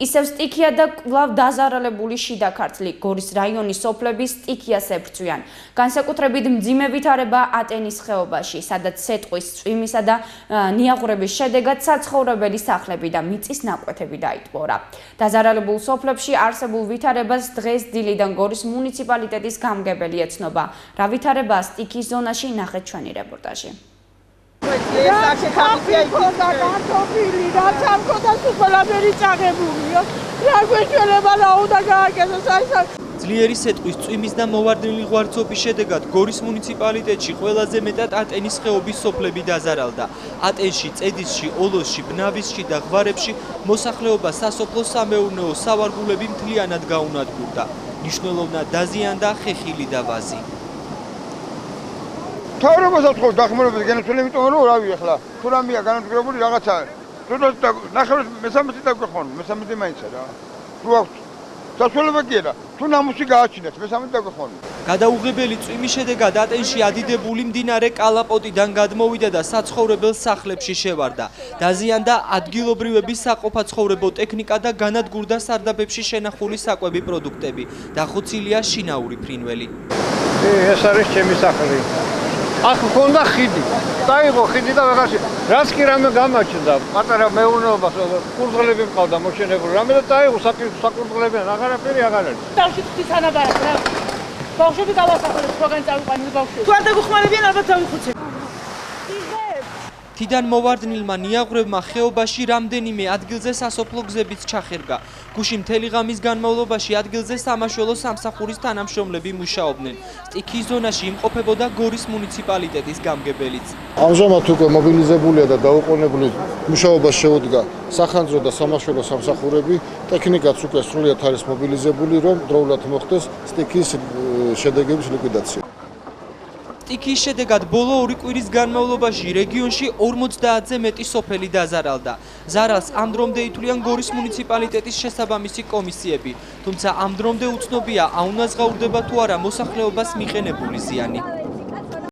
ისევ სტიქია და კვლავ დაზარალებული შიდა ქართლი გორის რაიონის სოფლები სტიქიას ებრძვიან. განსაკუთრებით მძიმე ვითარება ატენის ხეობაში, სადაც სეტყვის, წვიმისა და ნიაღვრების შედეგად საცხოვრებელი სახლები და მიწის ნაკვეთები დაიტბორა. დაზარალებულ სოფლებში არსებულ ვითარებას დღეს დილიდან გორის მუნიციპალიტეტის გამგებელი ეცნობა. რა ვითარებაა სტიქიის ზონაში, ნახეთ ჩვენი რეპორტაჟი. ძლიერი სეტყვის, წვიმის და მოვარდნილი ღვარცობის შედეგად გორის მუნიციპალიტეტში ყველაზე მეტად ატენის ხეობის სოფლები დაზარალდა. ატენში, წედისში, ოლოსში, ბნავისში და ღვარებში მოსახლეობა სასოფლო-სამეურნეო სავარგულები მთლიანად გაუნადგურდა. მნიშვნელოვნად დაზიანდა ხეხილი და ვაზი. თავრობას ათხოვს დახმარების განათლება, იმიტომ რომ რავი ახლა თუ რამეა განადგურებული რაღაცა. თუნდაც ნახევრად მესამედი დაგვეხმარო, მესამედი მაინცა რა. რო აქვს საშუალება კი არა, თუ ნამუსი გააჩინეთ, მესამედი დაგვეხმარო. გადაუღებელი წვიმის შედეგად ატენში ადიდებული მდინარე კალაპოტიდან გადმოვიდა და საცხოვრებელ სახლებში შევარდა. დაზიანდა ადგილობრივების საყოფაცხოვრებო ტექნიკა და განადგურდა სარდაფებში შენახული საკვები პროდუქტები. დახოცილია შინაური ფრინველი. ეს არის ჩემი სახლი. აქ მქონდა ხიდი. დაიღო ხიდი და ვეღარში. რაც კი რამე გამაჩნდა, პატარა მეურნეობას კურდღლები მყავდა მოშენებული. რამე და დაიღო საკურდღლებიან, აღარაფერი აღარ არის. თავში ხდის ანაბარაკ რა. ბავშვები გავასახელებ, სხვაგან წავიყვანილ ბავშვებს. თუ არ დაგუხმარებიან, ალბათ დავიხოცებ. თიდან მოვარდნილმა ნიაღვრებმა ხეობაში რამდენიმე ადგილზე სასოფლო გზებიც ჩახერგა. გუში მთელი ღამის განმავლობაში ადგილზე სამაშველო სამსახურის თანამშრომლები მუშაობდნენ. სტიქიის ზონაში იმყოფებოდა გორის მუნიციპალიტეტის გამგებელიც. ამჟამად უკვე მობილიზებულია და დაუყოვნებლივ მუშაობას შეუდგა სახანძრო და სამაშველო სამსახურები. ტექნიკაც უკვე სრულიად არის მობილიზებული, რომ დროულად მოხდეს სტიქიის შედეგების ლიკვიდაცია. სტიქიის შედეგად ბოლო 2 კვირის განმავლობაში რეგიონში 50-ზე მეტი სოფელი დაზარალდა. ზარალს ამ დრომდე ითვლიან გორის მუნიციპალიტეტის შესაბამისი კომისიები, თუმცა ამ დრომდე უცნობია აუნაზღაურდება თუ არა მოსახლეობას მიყენებული ზიანი.